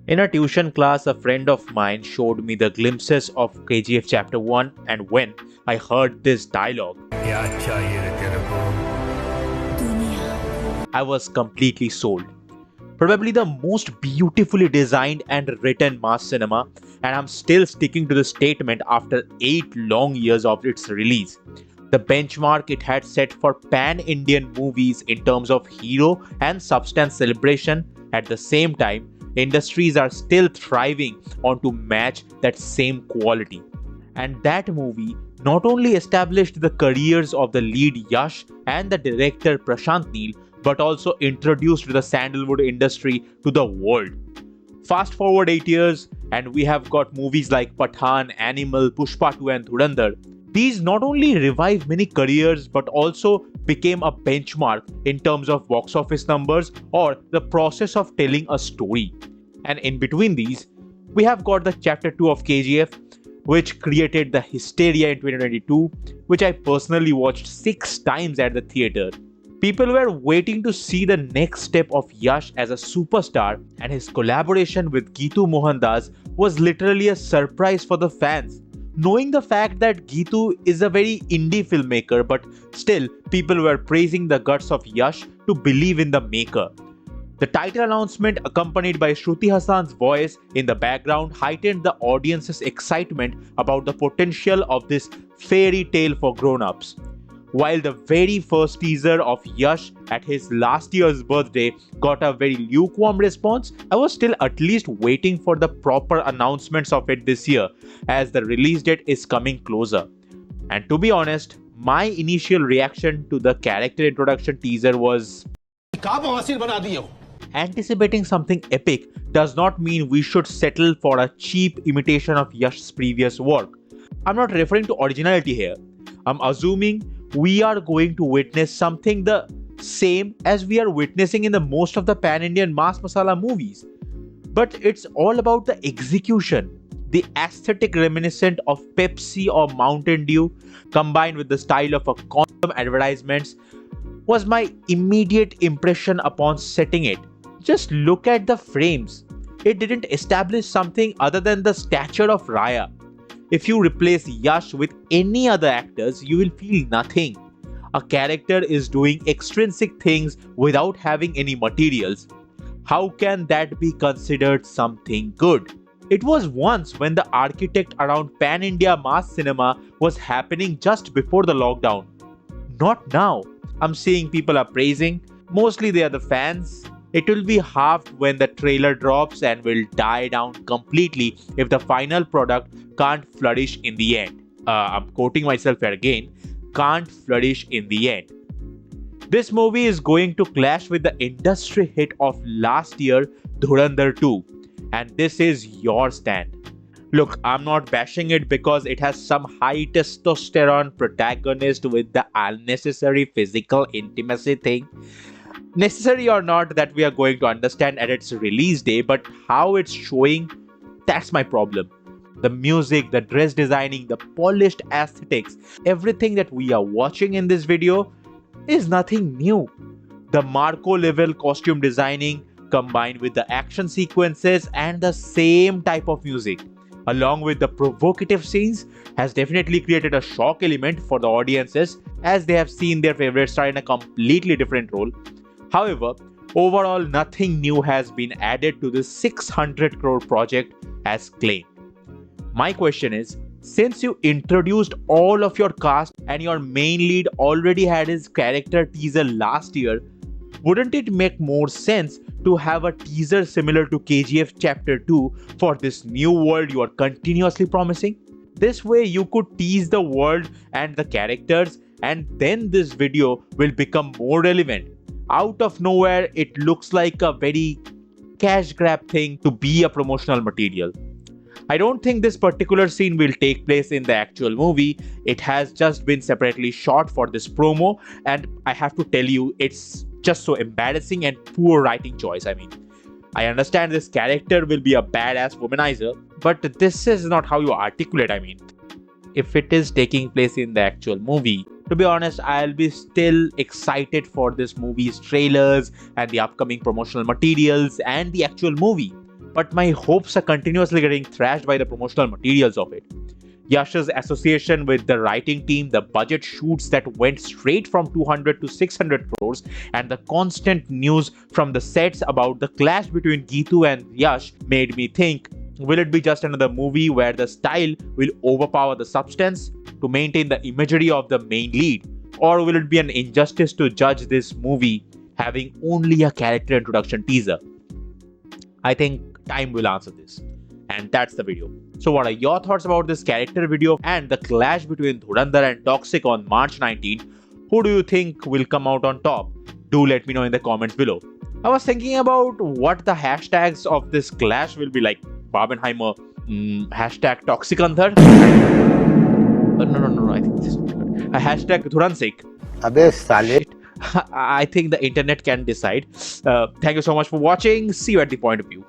In a tuition class, a friend of mine showed me the glimpses of KGF Chapter 1, and when I heard this dialogue, I was completely sold. Probably the most beautifully designed and written mass cinema, and I'm still sticking to the statement after 8 long years of its release. The benchmark it had set for pan-Indian movies in terms of hero and substance celebration. At the same time, industries are still thriving on to match that same quality. And that movie not only established the careers of the lead Yash and the director Prashant Neel, but also introduced the sandalwood industry to the world. Fast forward 8 years, and we have got movies like Pathan, Animal, Pushpa 2, and Dhurandhar. These not only revived many careers but also became a benchmark in terms of box office numbers or the process of telling a story. And in between these, we have got the Chapter 2 of KGF, which created the hysteria in 2022, which I personally watched 6 times at the theater. People were waiting to see the next step of Yash as a superstar, and his collaboration with Geetu Mohandas was literally a surprise for the fans. Knowing the fact that Geetu is a very indie filmmaker, but still people were praising the guts of Yash to believe in the maker. The title announcement, accompanied by Shruti Hassan's voice in the background, heightened the audience's excitement about the potential of this fairy tale for grown-ups. While the very first teaser of Yash at his last year's birthday got a very lukewarm response, I was still at least waiting for the proper announcements of it this year, as the release date is coming closer. And to be honest, my initial reaction to the character introduction teaser was, anticipating something epic does not mean we should settle for a cheap imitation of Yash's previous work. I'm not referring to originality here. I'm assuming we are going to witness something the same as we are witnessing in the most of the pan-Indian mass masala movies. But it's all about the execution. The aesthetic reminiscent of Pepsi or Mountain Dew combined with the style of a condom advertisements was my immediate impression upon setting it. Just look at the frames. It didn't establish something other than the stature of Raya. If you replace Yash with any other actors, you will feel nothing. A character is doing extrinsic things without having any materials. How can that be considered something good? It was once when the architect around pan-India mass cinema was happening just before the lockdown. Not now. I'm seeing people are praising. Mostly they are the fans. It will be halved when the trailer drops and will die down completely if the final product can't flourish in the end. I'm quoting myself here again. Can't flourish in the end. This movie is going to clash with the industry hit of last year, Dhurandhar 2. And this is your stand. Look, I'm not bashing it because it has some high testosterone protagonist with the unnecessary physical intimacy thing. Necessary or not, that we are going to understand at its release day, but how it's showing, that's my problem. The music, the dress designing, the polished aesthetics, everything that we are watching in this video is nothing new. The Marco level costume designing combined with the action sequences and the same type of music, along with the provocative scenes, has definitely created a shock element for the audiences as they have seen their favorite star in a completely different role. However, overall nothing new has been added to this 600 crore project as claimed. My question is, since you introduced all of your cast and your main lead already had his character teaser last year, wouldn't it make more sense to have a teaser similar to KGF Chapter 2 for this new world you are continuously promising? This way you could tease the world and the characters, and then this video will become more relevant. Out of nowhere, it looks like a very cash grab thing to be a promotional material. I don't think this particular scene will take place in the actual movie. It has just been separately shot for this promo, and I have to tell you, it's just so embarrassing and poor writing choice. I understand this character will be a badass womanizer, but this is not how you articulate. If it is taking place in the actual movie, to be honest, I'll be still excited for this movie's trailers and the upcoming promotional materials and the actual movie. but my hopes are continuously getting thrashed by the promotional materials of it. Yash's association with the writing team, the budget shoots that went straight from 200 to 600 crores, and the constant news from the sets about the clash between Geetu and Yash made me think, will it be just another movie where the style will overpower the substance to maintain the imagery of the main lead? Or will it be an injustice to judge this movie having only a character introduction teaser? I think time will answer this. And that's the video. So what are your thoughts about this character video and the clash between Dhurandhar and Toxic on March 19th? Who do you think will come out on top? Do let me know in the comments below. I was thinking about what the hashtags of this clash will be like. Barbenheimer, hashtag Toxicanther. No, I think this is not good. A hashtag Dhuransik. Abe sale. I think the internet can decide. Thank you so much for watching. See you at the point of view.